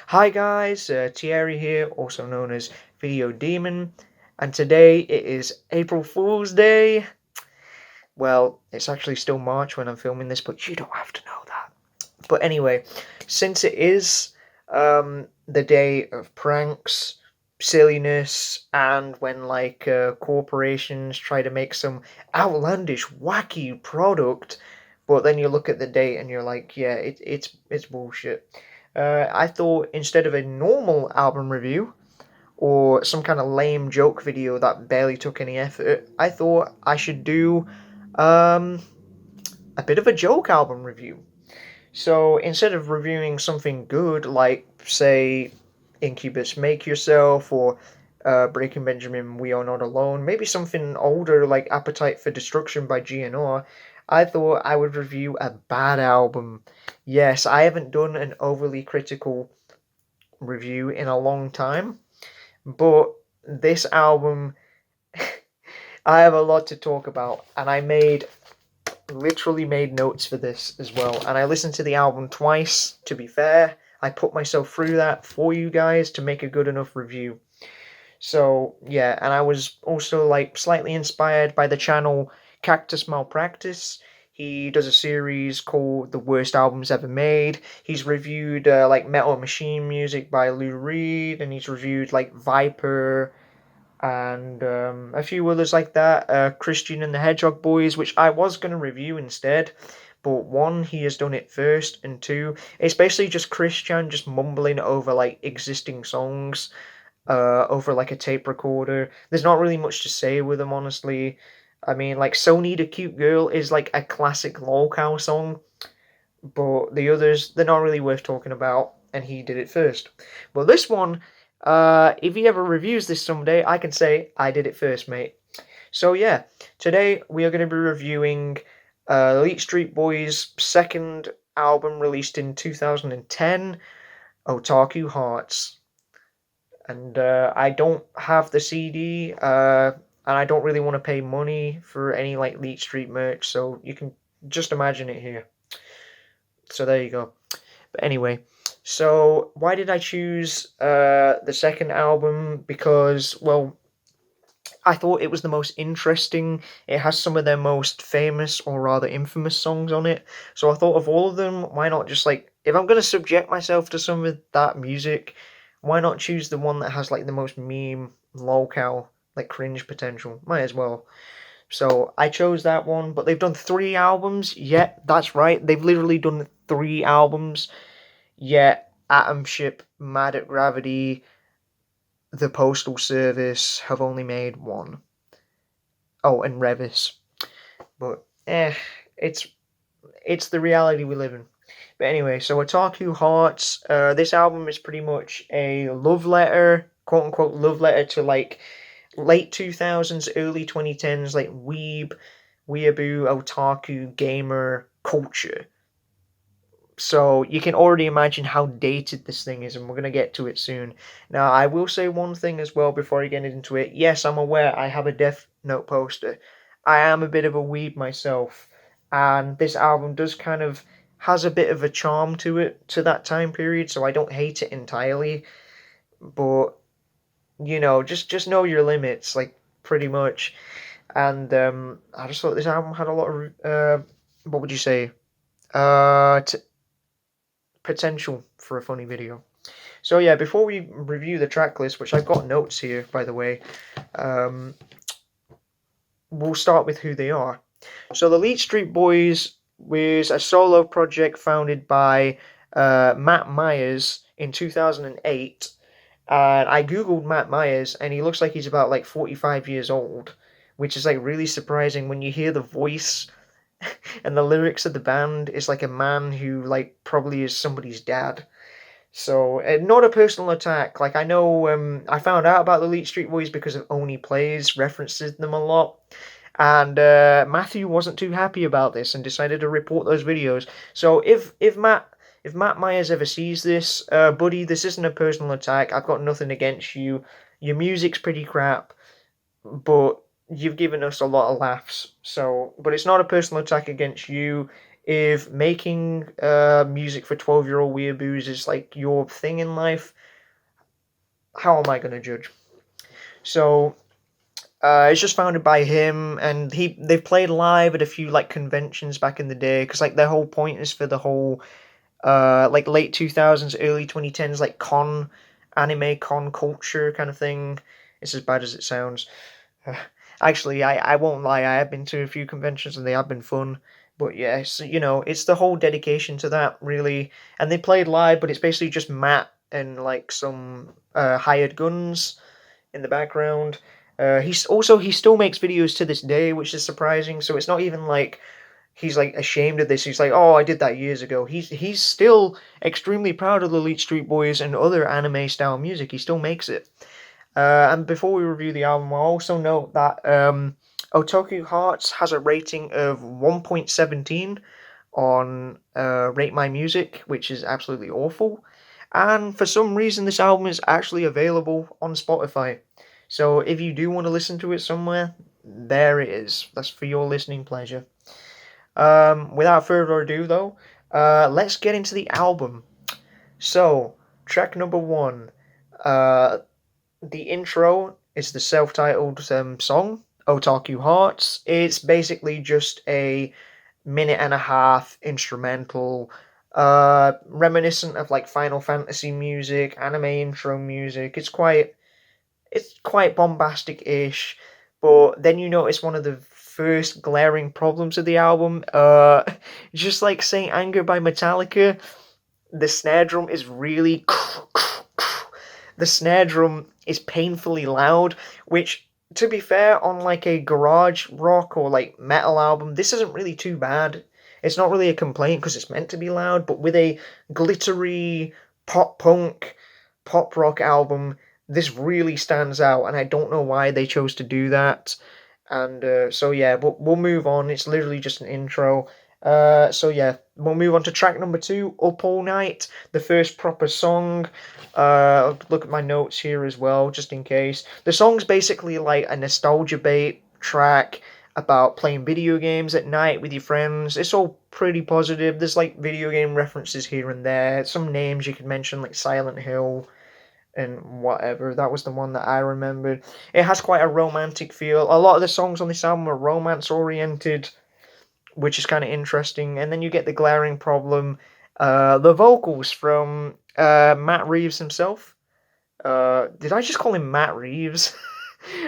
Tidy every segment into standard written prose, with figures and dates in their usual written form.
Hi guys, Thierry here, also known as Video Demon, and today it is April Fool's Day. Well, it's actually still March when I'm filming this, but you don't have to know that. But anyway, since it is the day of pranks, silliness, and when corporations try to make some outlandish, wacky product, but then you look at the date and you're like, yeah, it's bullshit. I thought instead of a normal album review or some kind of lame joke video that barely took any effort, I thought I should do um, a bit of a joke album review. So instead of reviewing something good like, say, Incubus Make Yourself or Breaking Benjamin We Are Not Alone, maybe something older like Appetite for Destruction by GNR, I thought I would review a bad album. Yes, I haven't done an overly critical review in a long time, but this album, I have a lot to talk about, and literally made notes for this as well. And I listened to the album twice, to be fair. I put myself through that for you guys to make a good enough review. So, yeah, and I was also slightly inspired by the channel Cactus Malpractice. He does a series called The Worst Albums Ever Made. He's reviewed Metal Machine music by Lou Reed, and he's reviewed Viper and a few others like that. Christian and the Hedgehog Boys, which I was going to review instead, but one, he has done it first, and two, it's basically just Christian just mumbling over existing songs over a tape recorder. There's not really much to say with them, honestly. I mean, So Need a Cute Girl is a classic lolcow song, but the others, they're not really worth talking about, and he did it first. Well, this one, if he ever reviews this someday, I can say, I did it first, mate. So yeah, today we are going to be reviewing Leetstreet Boys' second album released in 2010, Otaku Hearts. And I don't have the CD, and I don't really want to pay money for any Leetstreet merch, so you can just imagine it here. So there you go. But anyway, so why did I choose the second album? Because, well, I thought it was the most interesting. It has some of their most famous, or rather infamous, songs on it. So I thought of all of them, why not just if I'm going to subject myself to some of that music, why not choose the one that has the most meme, lolcow, cringe potential? Might as well. So I chose that one, but they've done 3 albums. Yeah, that's right. They've literally done 3 albums. Yet Atom Ship, Mad at Gravity, The Postal Service have only made 1. Oh, and Revis. But it's the reality we live in. But anyway, so Otaku Hearts. This album is pretty much a love letter, quote unquote love letter to late 2000s, early 2010s, weeaboo, otaku, gamer culture. So you can already imagine how dated this thing is, and we're going to get to it soon. Now, I will say one thing as well before I get into it. Yes, I'm aware I have a Death Note poster. I am a bit of a weeb myself, and this album does kind of has a bit of a charm to it, to that time period, so I don't hate it entirely. But, just know your limits, pretty much. And I just thought this album had a lot of, what would you say? Potential for a funny video. So yeah, before we review the track list, which I've got notes here, by the way, we'll start with who they are. So the Leetstreet Boys was a solo project founded by Matt Myers in 2008. And I googled Matt Myers, and he looks like he's about 45 years old, which is really surprising when you hear the voice and the lyrics of the band is a man who probably is somebody's dad. So not a personal attack. I know I found out about the Leetstreet Boys because of OneyPlays references them a lot, and Matthew wasn't too happy about this and decided to report those videos. So if Matt Myers ever sees this, buddy, this isn't a personal attack. I've got nothing against you. Your music's pretty crap, but you've given us a lot of laughs. So, but it's not a personal attack against you. if making music for 12-year-old weeaboos is like your thing in life, how am I going to judge? So it's just founded by him, and they've played live at a few like conventions back in the day, because like their whole point is for the whole like late 2000s, early 2010s, like anime con culture kind of thing. It's as bad as it sounds. Actually, I won't lie, I have been to a few conventions and they have been fun. But yeah, so, it's the whole dedication to that, really. And they played live, but it's basically just Matt and like some hired guns in the background. He still makes videos to this day, which is surprising. So it's not even like he's like ashamed of this. He's like, oh, I did that years ago. He's still extremely proud of the Leetstreet Boys and other anime style music. He still makes it. And before we review the album, I'll also note that Otaku Hearts has a rating of 1.17 on Rate My Music, which is absolutely awful. And for some reason, this album is actually available on Spotify. So if you do want to listen to it somewhere, there it is. That's for your listening pleasure. Without further ado, though, let's get into the album. So, track number 1. The intro is the self-titled song, Otaku Hearts. It's basically just a minute and a half instrumental, reminiscent of like Final Fantasy music, anime intro music. It's quite bombastic-ish, but then you notice one of the first glaring problems of the album. Just like Saint Anger by Metallica, the snare drum is really the snare drum is painfully loud, which, to be fair, on like a garage rock or like metal album, this isn't really too bad. It's not really a complaint because it's meant to be loud, but with a glittery pop punk, pop rock album, this really stands out, and I don't know why they chose to do that. And so yeah, but we'll move on. It's literally just an intro. So yeah, we'll move on to track number 2, Up All Night, the first proper song. I'll look at my notes here as well, just in case. The song's basically like a nostalgia bait track about playing video games at night with your friends. It's all pretty positive. There's like video game references here and there. Some names you could mention, like Silent Hill and whatever. That was the one that I remembered. It has quite a romantic feel. A lot of the songs on this album are romance oriented, which is kind of interesting. And then you get the glaring problem, the vocals from Matt Reeves himself. Did I just call him Matt Reeves?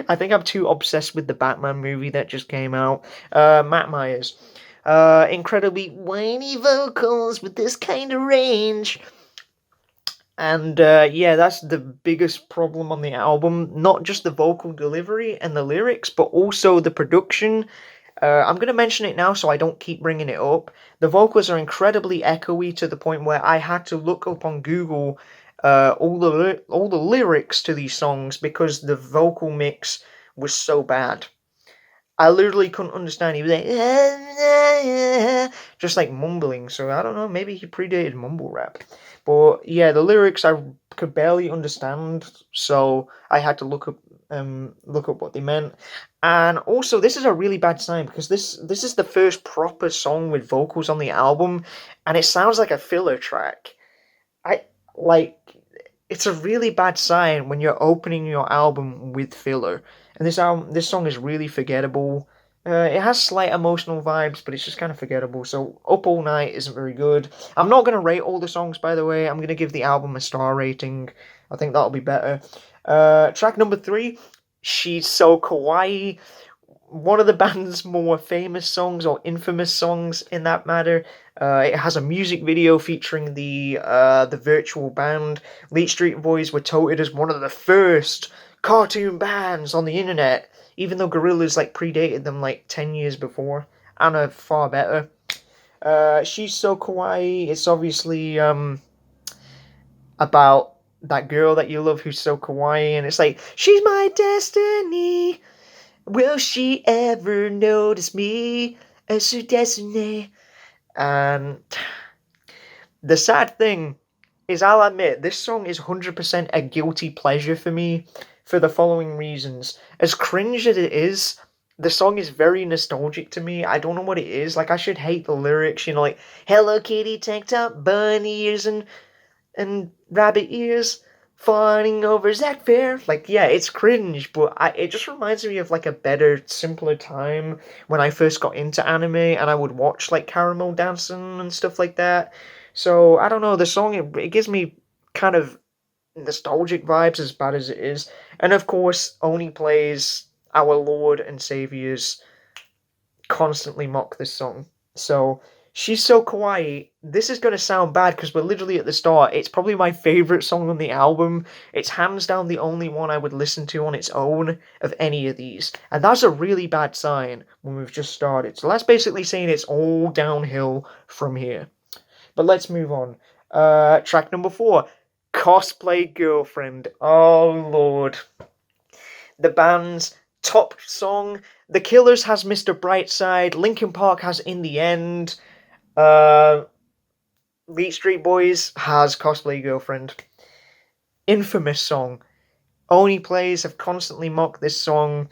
I think I'm too obsessed with the Batman movie that just came out. Matt Myers. Incredibly whiny vocals with this kind of range. And yeah, that's the biggest problem on the album. Not just the vocal delivery and the lyrics, but also the production. I'm going to mention it now so I don't keep bringing it up. The vocals are incredibly echoey to the point where I had to look up on Google all the lyrics to these songs because the vocal mix was so bad. I literally couldn't understand. He was like, just like mumbling. So I don't know. Maybe he predated mumble rap. But yeah, the lyrics I could barely understand. So I had to look up what they meant. And also, this is a really bad sign because this is the first proper song with vocals on the album, and it sounds like a filler track. I like it's a really bad sign when you're opening your album with filler. And this song is really forgettable. It has slight emotional vibes, but it's just kind of forgettable. So Up All Night isn't very good. I'm not going to rate all the songs, by the way. I'm going to give the album a star rating. I think that'll be better. Track number 3, She's So Kawaii. One of the band's more famous songs, or infamous songs in that matter. It has a music video featuring the virtual band. Leetstreet Boys were touted as one of the first cartoon bands on the internet, even though Gorillaz like predated them like 10 years before and are far better. She's So Kawaii. It's obviously about that girl that you love who's so kawaii, and it's like, she's my destiny. Will she ever notice me as her destiny? And the sad thing is, I'll admit, this song is 100% a guilty pleasure for me for the following reasons. As cringe as it is, the song is very nostalgic to me. I don't know what it is. Like, I should hate the lyrics, you know, like Hello Kitty tank top, bunny ears and rabbit ears, fawning over Zack Fair. Like, yeah, it's cringe, but it just reminds me of like a better, simpler time when I first got into anime and I would watch like Caramel Dancing and stuff like that. So I don't know. The song it gives me kind of nostalgic vibes, as bad as it is. And of course, OneyPlays, our Lord and Saviours, constantly mock this song. So, She's So Kawaii. This is going to sound bad because we're literally at the start. It's probably my favourite song on the album. It's hands down the only one I would listen to on its own of any of these. And that's a really bad sign when we've just started. So that's basically saying it's all downhill from here. But let's move on. Track number 4. Cosplay Girlfriend. Oh, Lord. The band's top song. The Killers has Mr. Brightside. Linkin Park has In the End. Leetstreet Boys has Cosplay Girlfriend. Infamous song. OneyPlays have constantly mocked this song,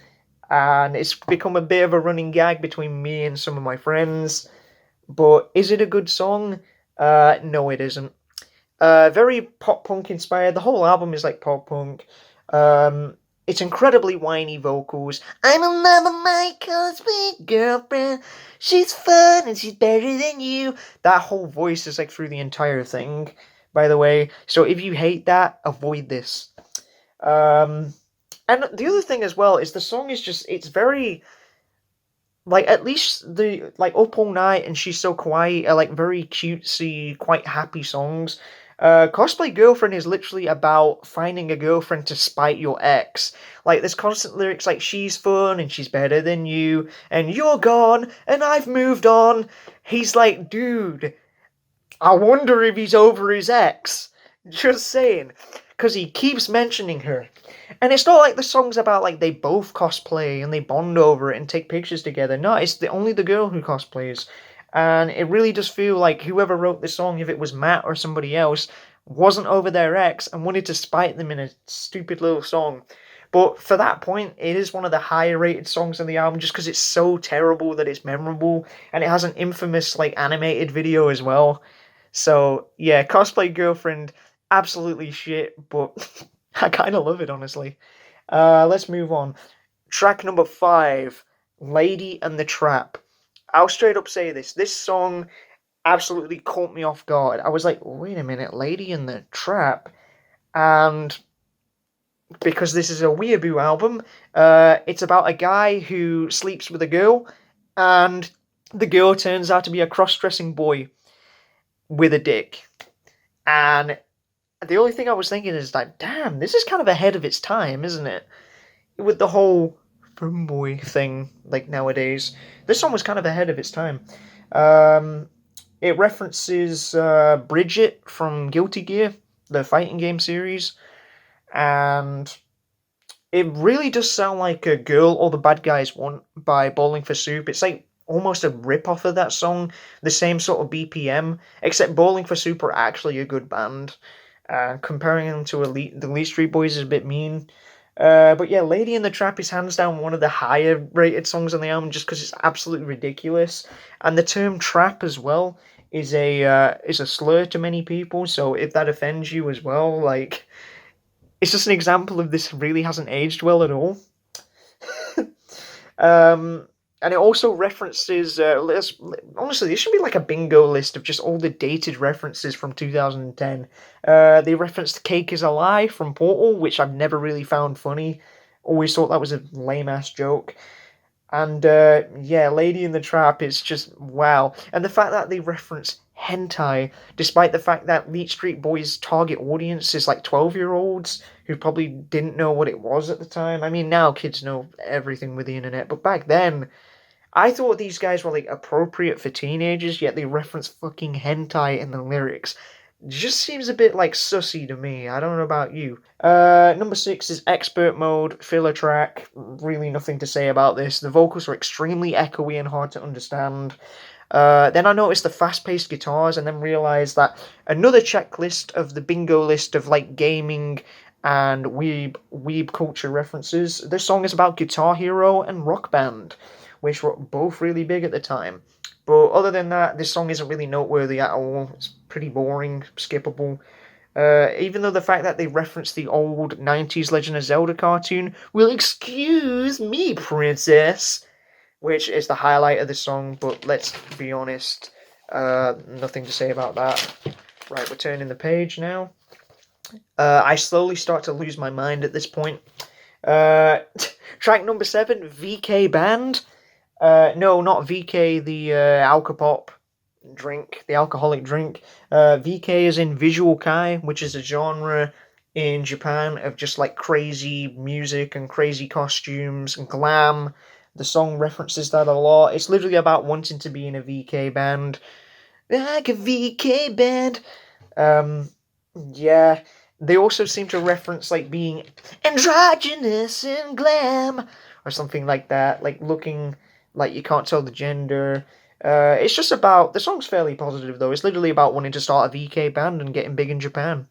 and it's become a bit of a running gag between me and some of my friends. But is it a good song? No, it isn't. Very pop punk inspired. The whole album is like pop punk. It's incredibly whiny vocals. I'm in love with my cosplay girlfriend. She's fun and she's better than you. That whole voice is like through the entire thing, by the way. So if you hate that, avoid this. And the other thing as well is the song is just, it's very, like, at least the, like, Up All Night and She's So Kawaii are, like, very cutesy, quite happy songs. Cosplay Girlfriend is literally about finding a girlfriend to spite your ex. Like, there's constant lyrics like, she's fun and she's better than you, and you're gone, and I've moved on. He's like, dude, I wonder if he's over his ex. Just saying. Because he keeps mentioning her. And it's not like the song's about, like, they both cosplay and they bond over it and take pictures together. No, it's only the girl who cosplays. And it really does feel like whoever wrote this song, if it was Matt or somebody else, wasn't over their ex and wanted to spite them in a stupid little song. But for that point, it is one of the higher rated songs on the album just because it's so terrible that it's memorable. And it has an infamous, like, animated video as well. So, yeah, Cosplay Girlfriend, absolutely shit, but I kind of love it, honestly. Let's move on. Track number 5, Lady and the Trap. I'll straight up say this. This song absolutely caught me off guard. I was like, wait a minute, Lady and the Trap? And because this is a weeaboo album, it's about a guy who sleeps with a girl, and the girl turns out to be a cross-dressing boy with a dick. And the only thing I was thinking is like, damn, this is kind of ahead of its time, isn't it? With the whole femboy thing, like nowadays. This song was kind of ahead of its time. It references Bridget from Guilty Gear, the fighting game series, and it really does sound like a Girl All the Bad Guys Want by Bowling for Soup. It's like almost a rip-off of that song, the same sort of BPM, except Bowling for Soup are actually a good band. Comparing them to the Leetstreet Boys is a bit mean. But yeah, Lady in the Trap is hands down one of the higher rated songs on the album just because it's absolutely ridiculous. And the term trap as well is a slur to many people, so if that offends you as well, like, it's just an example of this really hasn't aged well at all. And it also references, honestly, this should be like a bingo list of just all the dated references from 2010. They referenced Cake is a Lie from Portal, which I've never really found funny. Always thought that was a lame-ass joke. And, yeah, Lady in the Trap is just, wow. And the fact that they reference hentai, despite the fact that Leetstreet Boys' target audience is like 12-year-olds who probably didn't know what it was at the time. I mean, now kids know everything with the internet, but back then, I thought these guys were, like, appropriate for teenagers, yet they reference fucking hentai in the lyrics. Just seems a bit, like, sussy to me. I don't know about you. Number 6 is Expert Mode, filler track. Really nothing to say about this. The vocals are extremely echoey and hard to understand. Then I noticed the fast-paced guitars and then realised that another checklist of the bingo list of, like, gaming and weeb culture references. This song is about Guitar Hero and Rock Band, which were both really big at the time. But other than that, this song isn't really noteworthy at all. It's pretty boring, skippable. Even though the fact that they reference the old 90s Legend of Zelda cartoon, will excuse me, princess, which is the highlight of the song, but let's be honest, nothing to say about that. Right, we're turning the page now. I slowly start to lose my mind at this point. Track number 7, VK Band. No, not VK, the alcopop drink, the alcoholic drink. VK is in visual kai, which is a genre in Japan of just like crazy music and crazy costumes and glam. The song references that a lot. It's literally about wanting to be in a VK band. Like a VK band. Yeah. They also seem to reference like being androgynous and glam or something like that, like looking like you can't tell the gender. It's just about the song's fairly positive though. It's literally about wanting to start a VK band and getting big in Japan.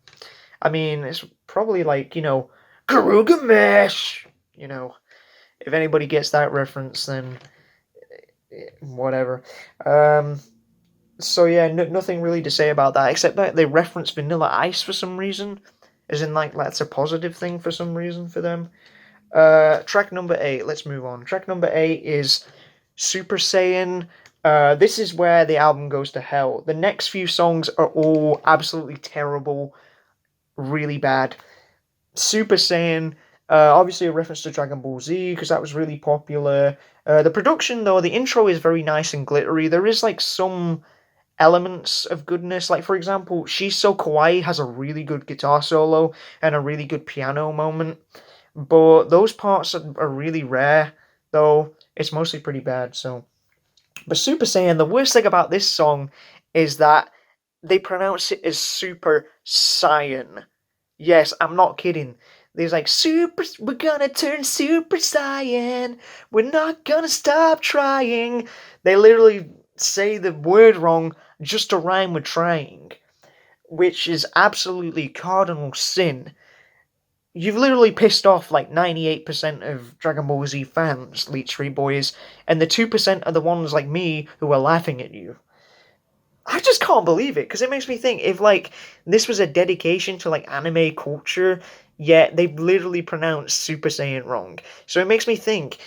I mean, it's probably like Garugamesh. If anybody gets that reference, then whatever. So yeah, nothing really to say about that except that they reference Vanilla Ice for some reason, as in like that's a positive thing for some reason for them. Track number 8. Let's move on. Track number 8 is Super Saiyan. This is where the album goes to hell. The next few songs are all absolutely terrible, really bad. Super Saiyan, obviously a reference to Dragon Ball Z because that was really popular. The production though, the intro is very nice and glittery. There is like some elements of goodness. Like for example, She's So Kawaii has a really good guitar solo and a really good piano moment. But those parts are really rare, though it's mostly pretty bad. But Super Saiyan, the worst thing about this song is that they pronounce it as Super Saiyan. Yes, I'm not kidding. There's like we're gonna turn Super Saiyan. We're not gonna stop trying. They literally say the word wrong just to rhyme with trying, which is absolutely cardinal sin. You've literally pissed off like 98% of Dragon Ball Z fans, Leetstreet Boys, and the 2% are the ones like me who are laughing at you. I just can't believe it, because it makes me think if like this was a dedication to like anime culture, yet they literally pronounced Super Saiyan wrong. So it makes me think,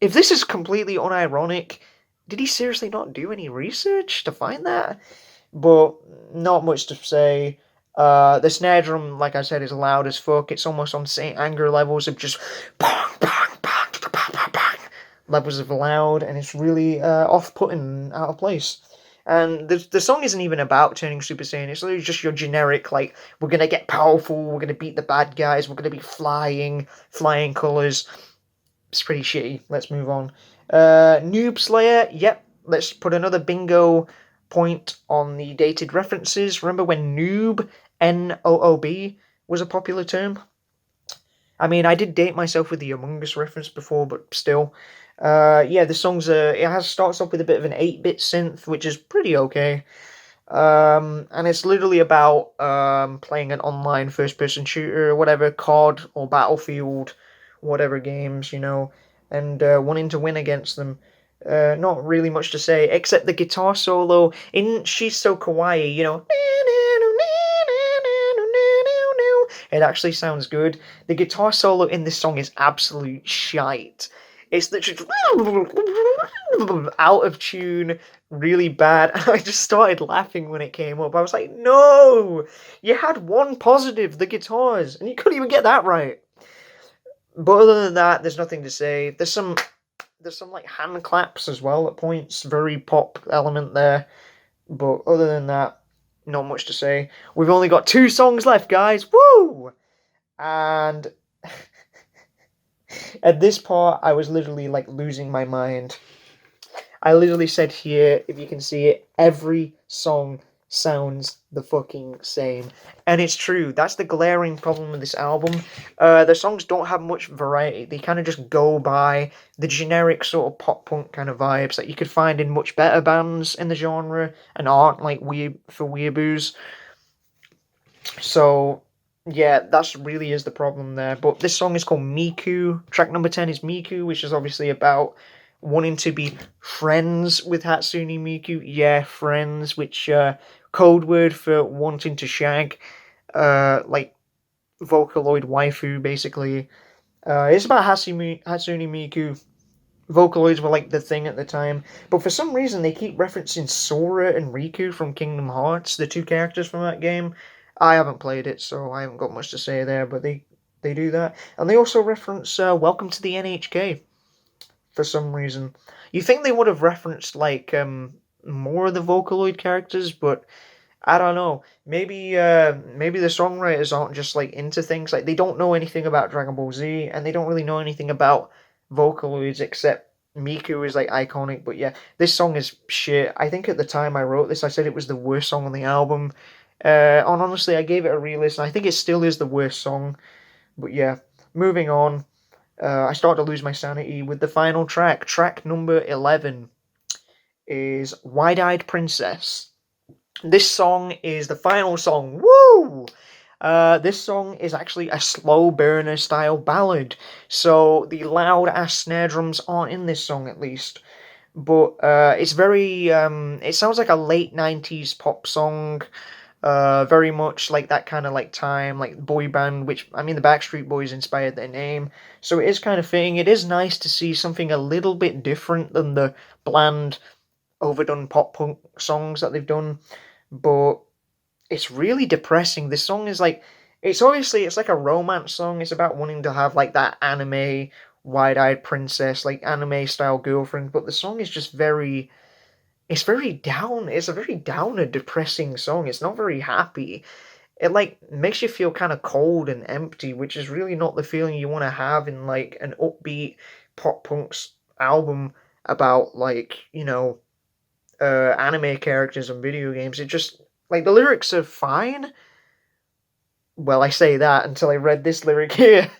if this is completely unironic, did he seriously not do any research to find that? But not much to say. The snare drum, like I said, is loud as fuck. It's almost on Saint Anger levels of just bang, bang, bang, bang, bang, bang, levels of loud, and it's really off-putting, out of place. And the song isn't even about turning Super Saiyan. It's literally just your generic, like, we're gonna get powerful, we're gonna beat the bad guys, we're gonna be flying colors. It's pretty shitty. Let's move on. Noobslayer, yep. Let's put another bingo point on the dated references. Remember when noob, Noob, was a popular term? I mean, I did date myself with the Among Us reference before, but still. Yeah, the song's starts off with a bit of an 8-bit synth, which is pretty okay. And it's literally about playing an online first-person shooter, whatever, COD or Battlefield, whatever games, and wanting to win against them. Not really much to say, except the guitar solo in She's So Kawaii, it actually sounds good. The guitar solo in this song is absolute shite. It's literally out of tune, really bad. And I just started laughing when it came up. I was like, no! You had one positive, the guitars, and you couldn't even get that right. But other than that, there's nothing to say. There's some like hand claps as well at points, very pop element there. But other than that, not much to say. We've only got 2 songs left, guys. Woo! And at this part, I was literally like losing my mind. I literally said here, if you can see it, every song sounds the fucking same. And it's true. That's the glaring problem with this album. The songs don't have much variety. They kind of just go by the generic sort of pop punk kind of vibes that you could find in much better bands in the genre and aren't like for weeaboos. So Yeah, that's really is the problem there. But this song is called Miku. Track number 10 is Miku, which is obviously about wanting to be friends with Hatsune Miku. Yeah, friends, which code word for wanting to shag. Like Vocaloid waifu, basically. It's about Hatsune Miku. Vocaloids were like the thing at the time, but for some reason they keep referencing Sora and Riku from Kingdom Hearts, the two characters from that game. I haven't played it, so I haven't got much to say there, but they do that, and they also reference Welcome to the NHK for some reason. You think they would have referenced like more of the Vocaloid characters, but I don't know. Maybe the songwriters aren't just like into things like they don't know anything about Dragon Ball Z and they don't really know anything about Vocaloids except Miku is like iconic. But yeah, this song is shit. I think at the time I wrote this, I said it was the worst song on the album. And honestly, I gave it a re-listen. I think it still is the worst song. But yeah, moving on. I start to lose my sanity with the final track. Track number 11 is Wide-Eyed Princess. This song is the final song. Woo! This song is actually a slow burner style ballad, so the loud ass snare drums aren't in this song at least. But it's very. It sounds like a late '90s pop song. Very much like that kind of like time, like boy band. Which I mean, the Backstreet Boys inspired their name, so it is kind of fitting. It is nice to see something a little bit different than the bland, overdone pop punk songs that they've done, but it's really depressing. This song is like it's like a romance song. It's about wanting to have like that anime wide-eyed princess, like anime style girlfriend, but the song is just very it's very down. It's a very downer, depressing song. It's not very happy. It like makes you feel kind of cold and empty, which is really not the feeling you want to have in like an upbeat pop punk's album about like, anime characters and video games. It just like the lyrics are fine. Well, I say that until I read this lyric here.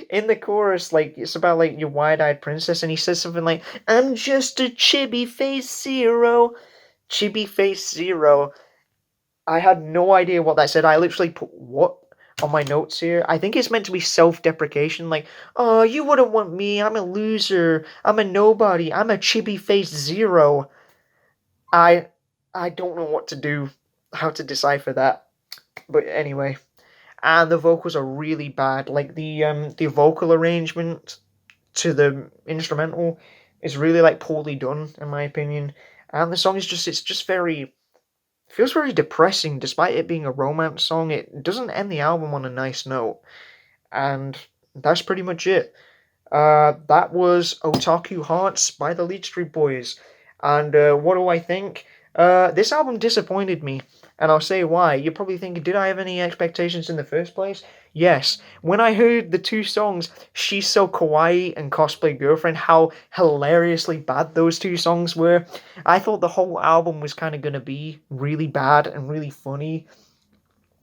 In the chorus, like it's about like your wide-eyed princess, and he says something like, "I'm just a chibi face zero, chibi face zero." I had no idea what that said. I literally put what on my notes here. I think it's meant to be self-deprecation, like, "Oh, you wouldn't want me. I'm a loser. I'm a nobody. I'm a chibi face zero." I I don't know what to do, how to decipher that. But anyway, and the vocals are really bad. Like the vocal arrangement to the instrumental is really like poorly done in my opinion. And the song is just it's just very feels very depressing despite it being a romance song. It doesn't end the album on a nice note. And that's pretty much it. That was Otaku Hearts by the Leetstreet Boys. And what do I think? This album disappointed me, and I'll say why. You're probably thinking, did I have any expectations in the first place? Yes. When I heard the two songs, She's So Kawaii and Cosplay Girlfriend, how hilariously bad those two songs were, I thought the whole album was kind of going to be really bad and really funny.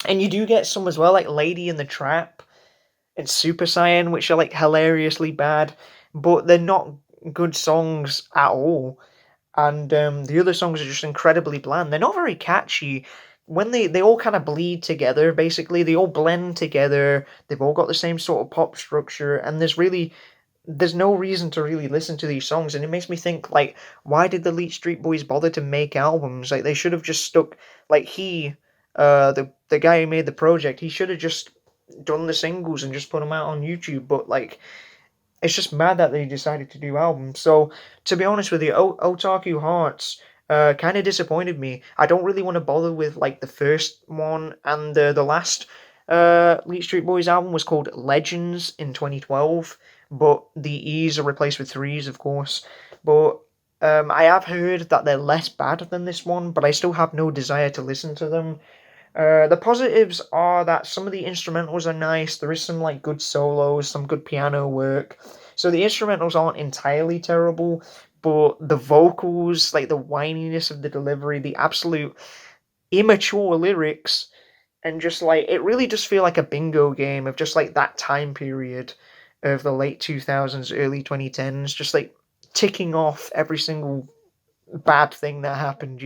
And you do get some as well, like Lady in the Trap and Super Saiyan, which are like hilariously bad, but they're not good songs at all. And the other songs are just incredibly bland. They're not very catchy. When they all kind of bleed together, basically, they all blend together. They've all got the same sort of pop structure, and there's no reason to really listen to these songs. And it makes me think like, why did the Leetstreet Boys bother to make albums? Like they should have just stuck like the guy who made the project, he should have just done the singles and just put them out on YouTube. But like, it's just mad that they decided to do albums. So to be honest with you, Otaku Hearts kind of disappointed me. I don't really want to bother with like the first one, and the last Leet Street Boys album was called Legends in 2012, but the E's are replaced with threes, of course. But I have heard that they're less bad than this one, but I still have no desire to listen to them. The positives are that some of the instrumentals are nice. There is some like good solos, some good piano work. So the instrumentals aren't entirely terrible, but the vocals, like the whininess of the delivery, the absolute immature lyrics, and just like it really does feel like a bingo game of just like that time period of the late 2000s, early 2010s, just like ticking off every single bad thing that happened,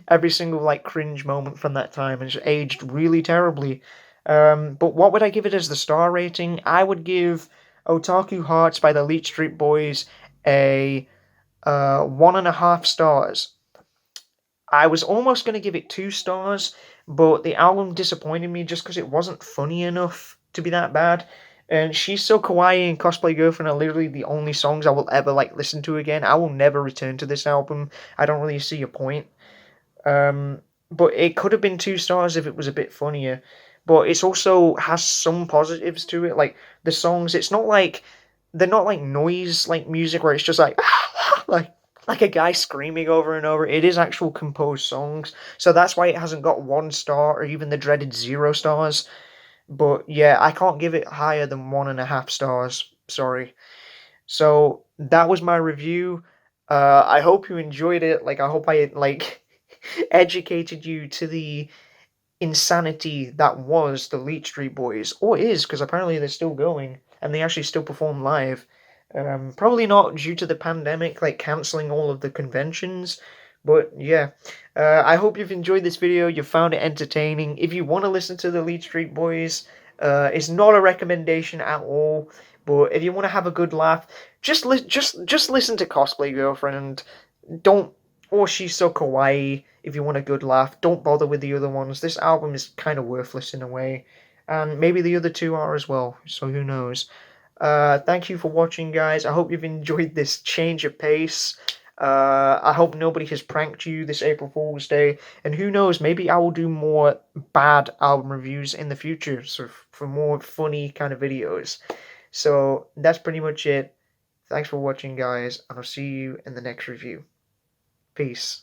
every single like cringe moment from that time, and it's aged really terribly. But what would I give it as the star rating? I would give Otaku Hearts by the Leetstreet Boys a 1.5 stars. I was almost going to give it 2 stars, but the album disappointed me just because it wasn't funny enough to be that bad. And She's So Kawaii and Cosplay Girlfriend are literally the only songs I will ever listen to again. I will never return to this album. I don't really see a point. Um, but it could have been 2 stars if it was a bit funnier. But it's also has some positives to it. Like the songs, it's not like they're not like noise like music where it's just like like like a guy screaming over and over. It is actual composed songs. So that's why it hasn't got 1 star or even the dreaded 0 stars. But yeah, I can't give it higher than 1.5 stars. Sorry. So that was my review. I hope you enjoyed it. I hope I educated you to the insanity that was the Leetstreet Boys, or is, because apparently they're still going and they actually still perform live. Probably not due to the pandemic, canceling all of the conventions. But yeah, I hope you've enjoyed this video. You found it entertaining. If you want to listen to the Leetstreet Boys, it's not a recommendation at all. But if you want to have a good laugh, just listen to Cosplay Girlfriend. Don't or She's So Kawaii if you want a good laugh. Don't bother with the other ones. This album is kind of worthless in a way, and maybe the other two are as well. So who knows? Thank you for watching, guys. I hope you've enjoyed this change of pace. I hope nobody has pranked you this April Fool's Day, and who knows, maybe I will do more bad album reviews in the future, so for more funny kind of videos. So that's pretty much it. Thanks for watching, guys, and I'll see you in the next review. Peace.